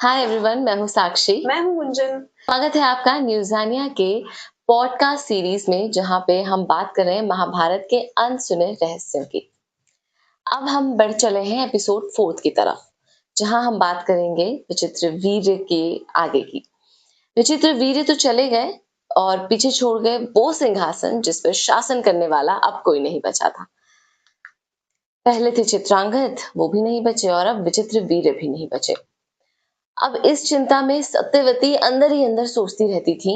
Hi everyone, मैं हूँ साक्षी। मैं हूँ गुंजन। स्वागत है आपका न्यूज़ानिया के पॉडकास्ट सीरीज में, जहाँ पे हम बात कर रहे हैं महाभारत के अनसुने रहस्यों की। अब हम बढ़ चले हैं एपिसोड 4 की तरफ, जहाँ हम बात करेंगे विचित्र वीर्य के आगे की। विचित्र वीर्य तो चले गए और पीछे छोड़ गए वो सिंहासन जिस पर शासन करने वाला अब कोई नहीं बचा था। पहले थे चित्रांगद, वो भी नहीं बचे, और अब विचित्र वीर्य भी नहीं बचे। अब इस चिंता में सत्यवती अंदर ही अंदर सोचती रहती थी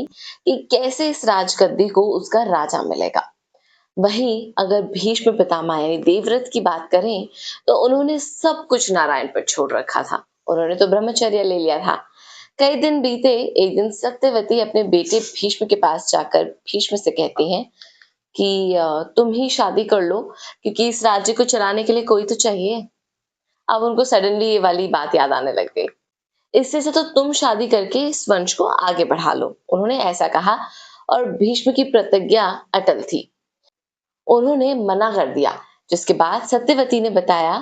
कि कैसे इस राजगद्दी को उसका राजा मिलेगा। वहीं अगर भीष्म पितामह यानी देवव्रत की बात करें, तो उन्होंने सब कुछ नारायण पर छोड़ रखा था। उन्होंने तो ब्रह्मचर्य ले लिया था। कई दिन बीते, एक दिन सत्यवती अपने बेटे भीष्म के पास जाकर भीष्म से कहती हैं कि तुम ही शादी कर लो, क्योंकि इस राज्य को चलाने के लिए कोई तो चाहिए। अब उनको सडनली ये वाली बात याद आने लग गई। इससे से तो तुम शादी करके इस वंश को आगे बढ़ा लो, उन्होंने ऐसा कहा। और भीष्म की प्रतिज्ञा अटल थी, उन्होंने मना कर दिया। जिसके बाद सत्यवती ने बताया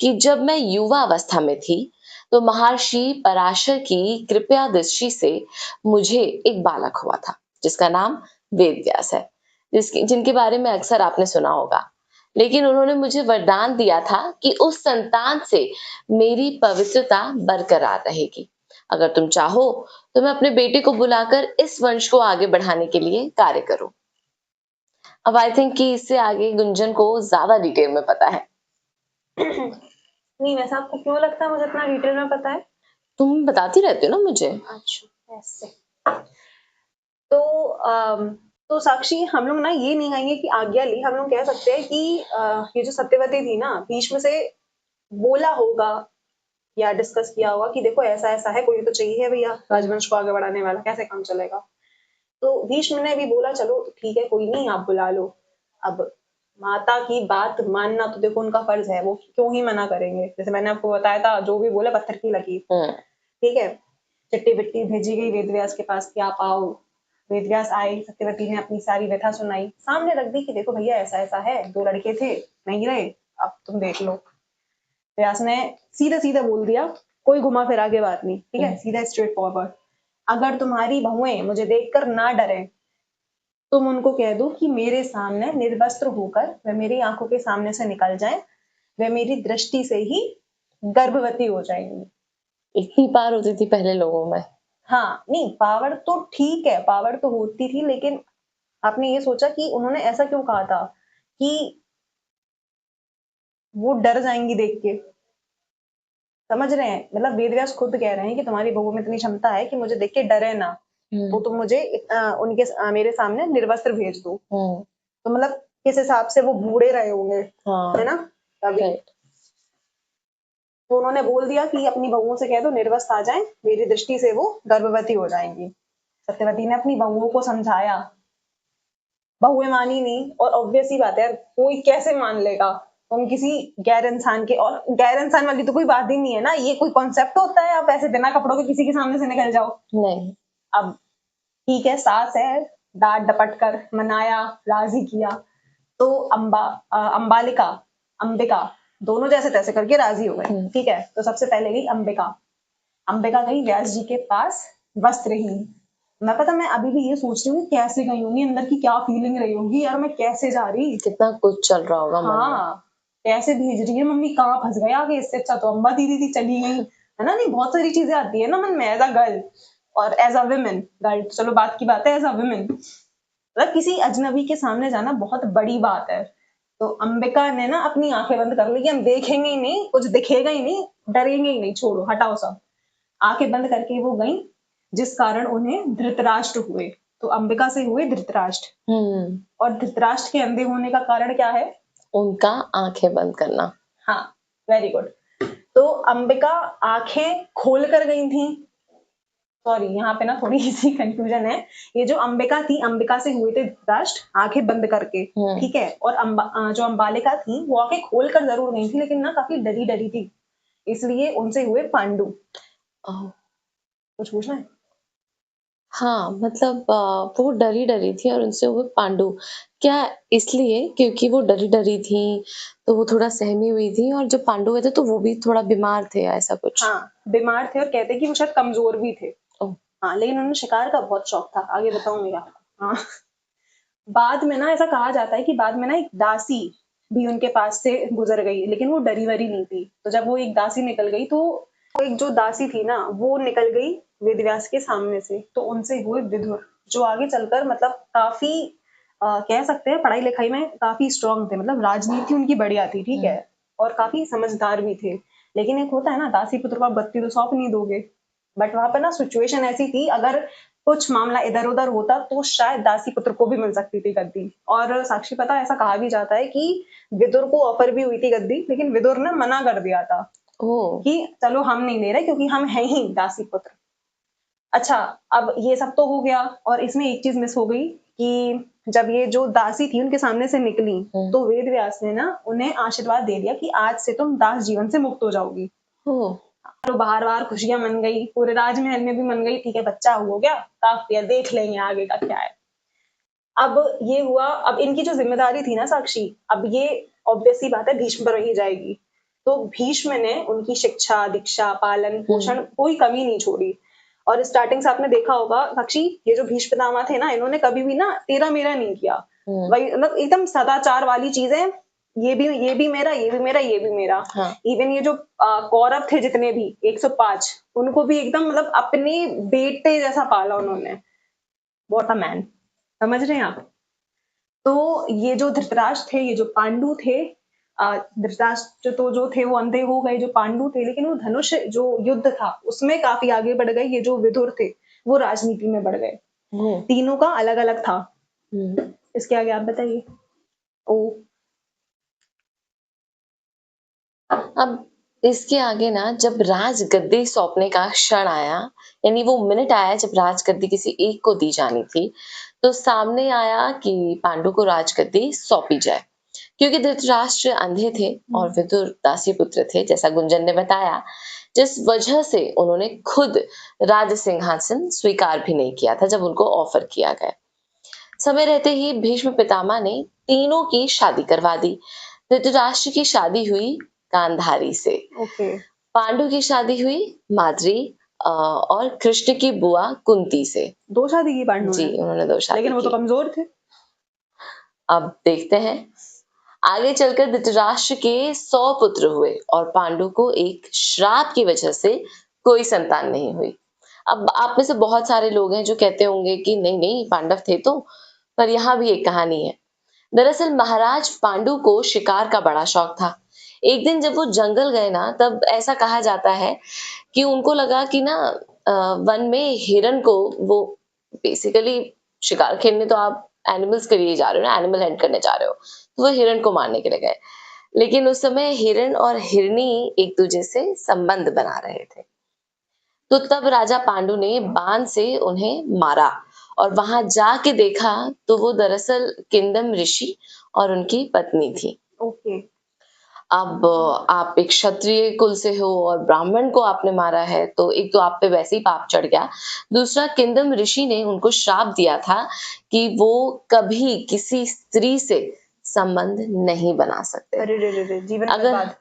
कि जब मैं युवा अवस्था में थी, तो महर्षि पराशर की कृपा दृष्टि से मुझे एक बालक हुआ था, जिसका नाम वेद व्यास है, जिनके बारे में अक्सर आपने सुना होगा। लेकिन उन्होंने मुझे वरदान दिया था कि उस संतान से मेरी पवित्रता बरकरार रहेगी। अगर तुम चाहो तो मैं अपने बेटे को बुलाकर इस वंश को आगे बढ़ाने के लिए कार्य करूं। अब आई थिंक कि इससे आगे गुंजन को ज्यादा डिटेल में पता है। नहीं, वैसे आपको क्यों लगता है मुझे इतना डिटेल में पता है? तुम बताती रहती हो ना मुझे। अच्छा, ऐसे। तो तो साक्षी, हम लोग ना ये नहीं कहेंगे कि आज्ञा ली, हम लोग कह सकते हैं कि ये जो सत्यवती थी ना, भीष्म से बोला होगा या डिस्कस किया होगा कि देखो ऐसा ऐसा है, कोई तो चाहिए भैया राजवंश को आगे बढ़ाने वाला, कैसे काम चलेगा। तो भीष्म ने भी बोला चलो ठीक है, कोई नहीं, आप बुला लो। अब माता की बात मानना तो देखो उनका फर्ज है, वो क्यों ही मना करेंगे। जैसे मैंने आपको बताया था, जो भी बोले पत्थर की लकीर। ठीक है, चिट्ठी विट्ठी भेजी गई वेदव्यास के पास कि आप आओ। वेदव्यास आए, सत्यवती ने अपनी सारी व्यथा सुनाई, सामने रख दी कि देखो भैया ऐसा ऐसा है, 2 लड़के थे, नहीं रहे, अब तुम देख लो। व्यास ने सीधा सीधा बोल दिया, कोई घुमा फिरा के बात नहीं, ठीक है, सीधा स्ट्रेट फॉरवर्ड। अगर तुम्हारी बहुएं मुझे देखकर ना डरे, तुम उनको कह दो कि मेरे सामने निर्वस्त्र होकर वे मेरी आंखों के सामने से निकल जाएं, वे मेरी दृष्टि से ही गर्भवती हो जाएंगी। इतनी पार होती थी पहले लोगों में। हाँ, नहीं, पावर तो ठीक है, पावर तो होती थी, लेकिन आपने ये सोचा कि उन्होंने ऐसा क्यों कहा था कि वो डर जाएंगी देख के? समझ रहे हैं? मतलब वेदव्यास खुद कह रहे हैं कि तुम्हारी बहू में इतनी क्षमता है कि मुझे देख के डरे ना, तो तुम मुझे मेरे सामने निर्वस्त्र भेज दो। तो मतलब किस हिसाब से वो बूढ़े रहे होंगे, है ना, तभी। तो उन्होंने बोल दिया कि अपनी बहुओं से कह दो निर्वस्त्र आ जाएं, मेरी दृष्टि से वो गर्भवती हो जाएंगी। सत्यवती ने अपनी बहुओं को समझाया, बहुएं मानी नहीं, और ऑब्वियस ही बात है यार, कोई कैसे मान लेगा। तुम किसी गैर इंसान के, और गैर इंसान वाली तो कोई बात ही नहीं है ना, ये कोई कॉन्सेप्ट होता है आप ऐसे बिना कपड़ों के किसी के सामने से निकल जाओ? नहीं। अब ठीक है, सास है, डांट डपट कर मनाया, राजी किया, तो अंबालिका, अंबिका, दोनों जैसे तैसे करके राजी हो गए। ठीक है, तो सबसे पहले गई अंबिका। अंबिका गई व्यास जी के पास वस्त्रहीन। मैं अभी भी ये सोच रही हूँ कैसे गई होंगी, अंदर की क्या फीलिंग रही होगी यार, मैं कैसे जा रही, कितना कुछ चल रहा होगा मन में। हाँ, कैसे भेज रही है मम्मी, कहाँ फंस गए आगे, इससे अच्छा तो अम्बा दीदी थी, चली गई, है ना। नहीं, बहुत सारी चीजें आती है ना मन में एज अ गर्ल और एज अ वुमेन। गर्ल चलो बात की बात है, एज अ वुमेन मतलब किसी अजनबी के सामने जाना बहुत बड़ी बात है। तो अंबिका ने ना अपनी आंखें बंद कर ली कि हम देखेंगे ही नहीं, कुछ दिखेगा ही नहीं, डरेंगे ही नहीं, छोड़ो हटाओ सब। आंखें बंद करके वो गई, जिस कारण उन्हें धृतराष्ट्र हुए। तो अंबिका से हुए धृतराष्ट्र। और धृतराष्ट्र के अंधे होने का कारण क्या है? उनका आंखें बंद करना। हाँ, वेरी गुड। तो अंबिका आंखें खोल कर गई थी। सॉरी, यहाँ पे ना थोड़ी सी कंफ्यूजन है। ये जो अंबिका थी, अंबिका से हुए थे धृतराष्ट्र आंखें बंद करके, ठीक है। और जो अंबालिका थी वो आंखें खोल कर जरूर गई थी, लेकिन ना काफी डरी डरी थी, इसलिए उनसे हुए पांडु। कुछ पूछना है? हाँ, मतलब वो डरी-डरी थी और उनसे हुए पांडु। क्या इसलिए क्योंकि वो डरी-डरी थीं, तो वो थोड़ा सहमी हुई थीं और जब पांडु हुए थे तो वो भी थोड़ा बीमार थे, ऐसा कुछ? हाँ, बीमार थे और कहते हैं कि वो शायद कमज़ोर भी थे। ओह! हाँ, लेकिन उन्हें शिकार का बहुत शौक था, आगे बताऊँगी आपको। हाँ, बाद में ना ऐसा कहा जाता है कि बाद में ना एक दासी भी उनके पास से गुज़र गई, लेकिन वो डरी-वरी नहीं थी। तो जब वो एक दासी निकल गई तो वो एक जो दासी थी ना, वो निकल गई वेदव्यास के सामने से, तो उनसे हुए विदुर, जो आगे चलकर मतलब काफ़ी कह सकते हैं पढ़ाई-लिखाई में काफ़ी स्ट्रॉन्ग थे, मतलब राजनीति उनकी बढ़िया थी, ठीक हुँ, है? और काफ़ी समझदार भी थे। लेकिन एक होता है ना, दासी पुत्र को आप बत्ती तो सौंप नहीं दोगे। बट वहाँ पे ना सिचुएशन ऐसी थी, अगर कुछ मामला इधर-उधर होता तो शायद दासी पुत्र को भी मिल सकती थी गद्दी। और साक्षी पता है, ऐसा कहा भी जाता है कि विदुर को ऑफर भी हुई थी गद्दी, लेकिन विदुर ने मना कर दिया था ओह! कि चलो हम नहीं ले रहे क्योंकि हम हैं ही दासी पुत्र। अच्छा, अब ये सब तो हो गया और इसमें एक चीज़ मिस हो गई कि जब ये जो दासी थी उनके सामने से निकली, हुँ, तो वेद व्यास ने ना उन्हें आशीर्वाद दे दिया कि आज से तुम दास जीवन से मुक्त हो जाओगी। ओह! तो बाहर-बाहर खुशियाँ मन गई, पूरे राजमहल में भी मन गई, ठीक है बच्चा हो गया, काफ़ी है, देख लेंगे आगे का क्या है। अब ये हुआ, अब इनकी जो ज़िम्मेदारी थी ना साक्षी, अब ये ऑब्वियस सी बात है भीष्म पर ही जाएगी। तो भीष्म ने उनकी शिक्षा, दीक्षा, हुँ, पालन-पोषण कोई कमी नहीं छोड़ी। और स्टार्टिंग से आपने देखा होगा साक्षी, ये जो भीष्म पितामह थे ना, इन्होंने कभी भी ना तेरा-मेरा नहीं किया। हुँ, वही मतलब एकदम सदाचार वाली चीज़ें, ये भी मेरा, ये भी मेरा, ये भी मेरा। हाँ, इवन ये जो कौरव थे जितने भी 105, उनको भी एकदम मतलब अपने बेटे जैसा पाला उन्होंने। What a man! समझ रहे हैं आप? तो ये जो धृतराष्ट्र थे, ये जो पांडु थे, धृतराष्ट्र तो जो थे वो अंधे हो गए, जो पांडु थे, लेकिन वो धनुष जो युद्ध था, उसमें काफ़ी आगे बढ़ गए। ये जो विदुर थे, वो राजनीति में बढ़ गए। ओह! तीनों का अलग-अलग था। हुँ। इसके आगे आप बताइए? ओह! अब इसके आगे ना जब राजगद्दी सौंपने का क्षण आया, यानी वो मिनट आया जब राजगद्दी किसी एक को दी जानी थी, तो सामने आया कि पांडु को राजगद्दी सौंपी जाए। क्योंकि धृतराष्ट्र अंधे थे और हुँ, विदुर दासीपुत्र थे, जैसा गुंजन ने बताया, जिस वजह से उन्होंने खुद राज सिंहासन स्वीकार भी नहीं किया था जब उनको ऑफर किया गया। समय रहते ही भीष्म पितामह ने तीनों की शादी करवा दी। धृतराष्ट्र की शादी हुई गांधारी से, ओके। पांडु की शादी हुई माद्री और कृष्ण की बुआ कुंती से। 2 शादी की पांडु जी, ने, उन्होंने दो शादी लेकिन वो तो की। कमज़ोर थे। अब देखते हैं, आगे चलकर धृतराष्ट्र के 100 पुत्र हुए और पांडु को एक श्राप की वजह से कोई संतान नहीं हुई। अब आप में से बहुत सारे लोग हैं जो कहते होंगे कि नहीं नहीं पांडव थे तो, पर यहाँ भी एक कहानी है। दरअसल महाराज पांडु को शिकार का बड़ा शौक था। एक दिन जब वो जंगल गए ना, तब ऐसा कहा जाता है कि उनको लगा कि ना वन में हिरन को वो बेसिकली शिकार खेलने तो आप एनिमल्स के लिए जा रहे हो ना, एनिमल हंट करने जा रहे हो, तो वो हिरन को मारने के लिए गए। लेकिन उस समय हिरन और हिरनी एक दूसरे से संबंध बना रहे थे। तो तब राजा पांडु ने बाण से उन्हें मारा और वहां जाके देखा तो वो दरअसल किंदम ऋषि और उनकी पत्नी थी। ओके। अब आप एक क्षत्रिय कुल से हो और ब्राह्मण को आपने मारा है, तो एक तो आप पे वैसे ही पाप चढ़ गया। दूसरा किंदम ऋषि ने उनको श्राप दिया था कि वो कभी किसी स्त्री से संबंध नहीं बना सकते। अरे रे रे रे! जीवन अगर बर्बाद।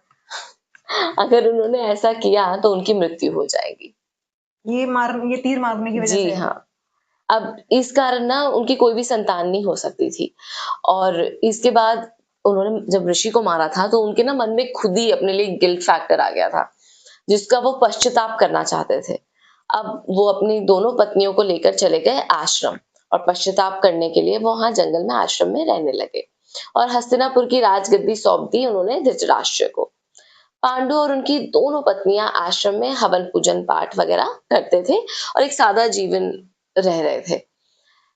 अगर उन्होंने ऐसा किया तो उनकी मृत्यु हो जाएगी। ये तीर मारने की वज़ह जी से है। हाँ। अब इस कारण ना उनकी कोई भी संतान नहीं हो सकती थी और इसके बाद उन्होंने जब ऋषि को मारा था तो उनके ना मन में खुद ही अपने लिए गिल्ट फैक्टर आ गया था, जिसका वो पश्चाताप करना चाहते थे। अब वो अपनी दोनों पत्नियों को लेकर चले गए आश्रम और पश्चाताप करने के लिए वो वहां जंगल में आश्रम में रहने लगे और हस्तिनापुर की राजगद्दी सौंप दी उन्होंने धृतराष्ट्र को। पांडु और उनकी दोनों पत्नियां आश्रम में हवन पूजन पाठ वगैरह करते थे और एक सादा जीवन रह रहे थे।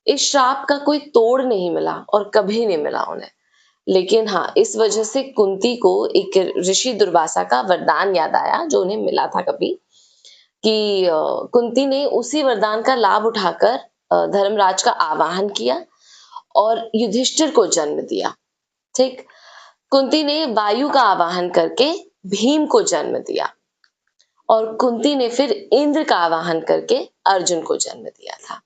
इस श्राप का कोई तोड़ नहीं मिला और कभी नहीं मिला उन्हें। लेकिन हाँ, इस वजह से कुंती को एक ऋषि दुर्वासा का वरदान याद आया जो उन्हें मिला था कभी, कि कुंती ने उसी वरदान का लाभ उठाकर धर्मराज का आवाहन किया और युधिष्ठिर को जन्म दिया। ठीक, कुंती ने वायु का आवाहन करके भीम को जन्म दिया और कुंती ने फिर इंद्र का आवाहन करके अर्जुन को जन्म दिया था।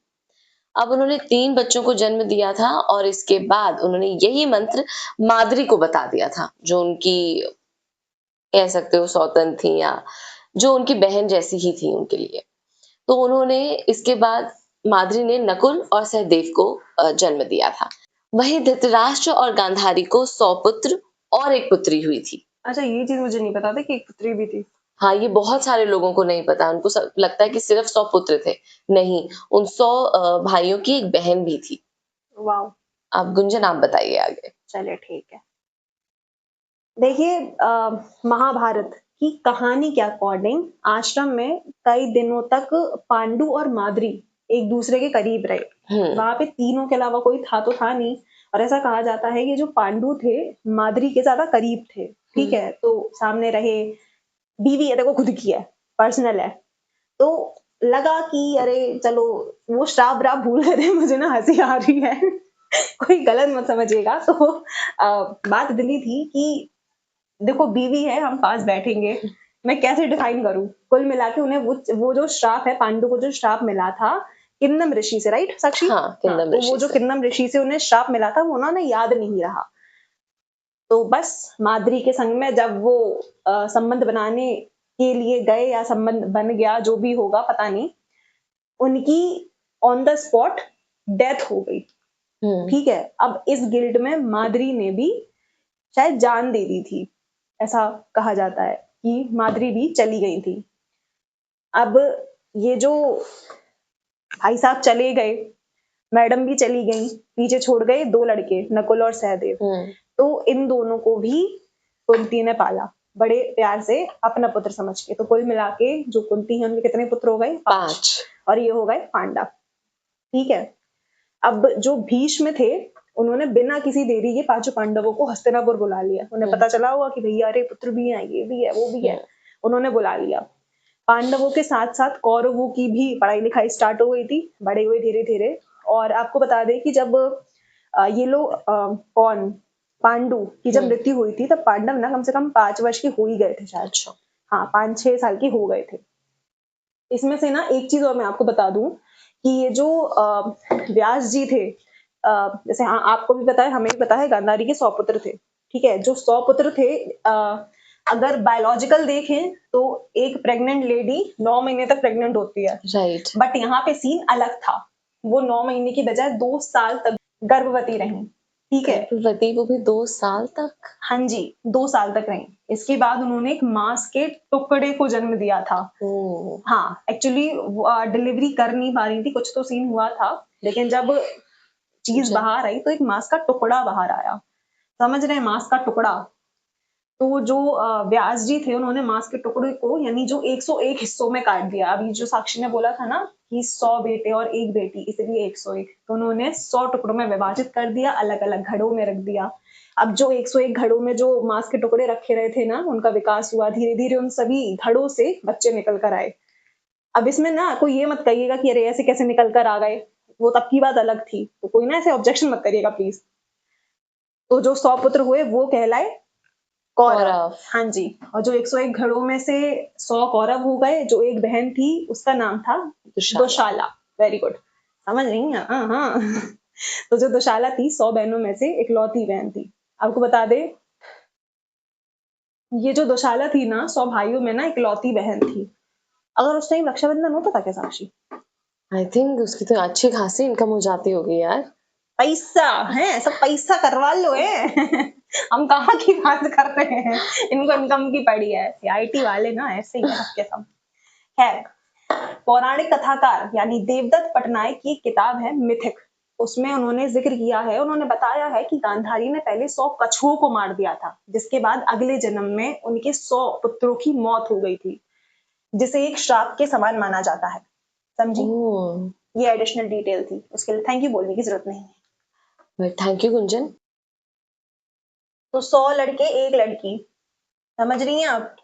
अब उन्होंने 3 बच्चों को जन्म दिया था और इसके बाद उन्होंने यही मंत्र माद्री को बता दिया था, जो उनकी कह सकते हो सौतन थी या जो उनकी बहन जैसी ही थी उनके लिए। तो उन्होंने इसके बाद माद्री ने नकुल और सहदेव को जन्म दिया था। वहीं धृतराष्ट्र और गांधारी को 100 पुत्र और एक पुत्री हुई थी। अच्छा, ये चीज मुझे नहीं पता था कि एक पुत्री भी थी। हाँ, ये बहुत सारे लोगों को नहीं पता, उनको लगता है कि सिर्फ 100 पुत्र थे। नहीं, उन 100 भाइयों की एक बहन भी थी। वाह। अब गुंजन आप बताइए आगे। चलिए ठीक है। देखिए, महाभारत की कहानी के अकॉर्डिंग आश्रम में कई दिनों तक पांडु और माद्री एक दूसरे के करीब रहे। वहां पे तीनों के अलावा कोई था तो था नहीं, और ऐसा कहा जाता है कि जो पांडु थे माद्री के ज्यादा करीब थे। ठीक है, तो सामने रहे, बीवी है, देखो खुद की है, पर्सनल है, तो लगा कि अरे चलो वो श्राप व्राप भूल गए थे। मुझे ना हंसी आ रही है कोई गलत मत समझिएगा। तो बात इतनी थी कि देखो बीवी है, हम पास बैठेंगे, मैं कैसे डिफाइन करूं। कुल मिला के उन्हें वो जो श्राप है, पांडु को जो श्राप मिला था किन्नम ऋषि से, राइट साक्षी? हाँ, किन्नम तो ऋषि वो जो से। किन्नम ऋषि से उन्हें श्राप मिला था वो उन्हें याद नहीं रहा। तो बस माद्री के संग में जब वो संबंध बनाने के लिए गए या संबंध बन गया, जो भी होगा पता नहीं, उनकी ऑन द स्पॉट डेथ हो गई। ठीक है, अब इस गिल्ड में माद्री ने भी शायद जान दे दी थी, ऐसा कहा जाता है कि माद्री भी चली गई थी। अब ये जो भाई साहब चले गए, मैडम भी चली गई, पीछे छोड़ गए 2 लड़के नकुल और सहदेव। तो इन दोनों को भी कुंती ने पाला बड़े प्यार से, अपना पुत्र समझ के। तो कुल मिला के जो कुंती है उनके कितने पुत्र हो गए? 5। और ये हो गए पांडव। ठीक है, अब जो भीष्म थे उन्होंने बिना किसी देरी के 5 पांडवों को हस्तिनापुर बुला लिया। उन्हें पता चला हुआ कि भैया अरे पुत्र भी है, ये भी है, वो भी है, उन्होंने बुला लिया। पांडवों के साथ साथ कौरवों की भी पढ़ाई लिखाई स्टार्ट हो गई थी, बड़े हुए धीरे धीरे। और आपको बता दें कि जब ये लोग कौन पांडु की जब मृत्यु हुई थी तब पांडव ना कम से कम 5 वर्ष के हो ही गए थे शायद। हाँ, 5-6 साल के हो गए थे। इसमें से ना एक चीज और मैं आपको बता दूं कि ये जो व्यास जी थे, जैसे हाँ आपको भी पता है, हमें भी पता है, गांधारी के 100 पुत्र थे। ठीक है, जो 100 पुत्र थे, अगर बायोलॉजिकल देखें तो एक प्रेग्नेंट लेडी 9 महीने तक प्रेग्नेंट होती है, राइट। बट यहाँ पे सीन अलग था। वो 9 महीने की बजाय 2 साल तक गर्भवती रही। ठीक है, गर्भवती वो भी 2 साल तक? हाँ जी, 2 साल तक रही। इसके बाद उन्होंने एक मांस के टुकड़े को जन्म दिया था। हाँ, एक्चुअली डिलीवरी कर नहीं पा रही थी, कुछ तो सीन हुआ था, लेकिन जब चीज बाहर आई तो एक मांस का टुकड़ा बाहर आया। समझ रहे हैं, मांस का टुकड़ा। तो जो व्यास जी थे उन्होंने मांस के टुकड़े को यानी जो 101 हिस्सों में काट दिया। अभी जो साक्षी ने बोला था ना कि 100 बेटे और 1 बेटी, इसलिए 101, तो उन्होंने 100 टुकड़ों में विभाजित कर दिया, अलग अलग घड़ों में रख दिया। अब जो 101 घड़ों में जो मांस के टुकड़े रखे रहे थे ना, उनका विकास हुआ, धीरे धीरे उन सभी घड़ों से बच्चे निकल कर आए। अब इसमें ना कोई ये मत कहिएगा कि अरे ऐसे कैसे निकल कर आ गए, वो तब की बात अलग थी, तो कोई ना ऐसे ऑब्जेक्शन मत करिएगा प्लीज। तो जो 100 पुत्र हुए वो कहलाए कौरव। हाँ जी, और जो 101 घड़ों में से 100 कौरव हो गए। जो एक बहन थी उसका नाम था दुशाला। वेरी गुड, समझ रही हैं? हाँ हाँ तो जो दुशाला थी 100 बहनों में से इकलौती बहन थी। आपको बता दे, ये जो दुशाला थी ना 100 भाइयों में ना इकलौती बहन थी। अगर उस टाइम रक्षाबंधन होता था क्या साक्षी? आई थिंक उसकी तो अच्छी खासी इनकम हो जाती होगी यार। पैसा है, सब पैसा करवा लो है हम कहाँ की बात कर रहे हैं, इनको इनकम की पड़ी है। आईटी वाले ना ऐसे ही है सबके सब। खैर, पौराणिक कथाकार यानी देवदत्त पटनायक की किताब है मिथिक, उसमें उन्होंने जिक्र किया है, उन्होंने बताया है कि गांधारी ने पहले 100 कछुओं को मार दिया था, जिसके बाद अगले जन्म में उनके 100 पुत्रों की मौत हो गई थी, जिसे एक श्राप के समान माना जाता है। समझी? ये एडिशनल डिटेल थी, उसके लिए थैंक यू बोलने की जरूरत नहीं है। Thank you Gunjan. तो 100 लड़के 1 लड़की, समझ रही हैं आप?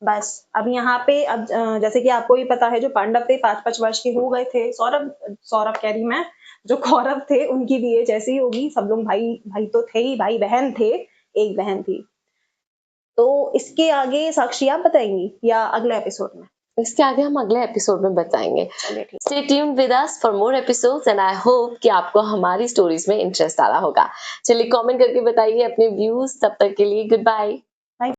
बस अब यहाँ पे अब जैसे कि आपको भी पता है जो पांडव थे 5-5 वर्ष के हो गए थे। सौरभ कह रही मैं, जो कौरव थे उनकी भी एज ऐसी होगी। सब लोग भाई भाई तो थे ही, भाई बहन थे, एक बहन थी। तो इसके आगे साक्षी आप बताएंगी या अगले एपिसोड में? इसके आगे हम अगले एपिसोड में बताएंगे। चलिए ठीक। Stay tuned with us for more episodes and I hope कि आपको हमारी स्टोरीज में इंटरेस्ट आ रहा होगा। चलिए कमेंट करके बताइए अपने व्यूज। तब तक के लिए गुड बाय।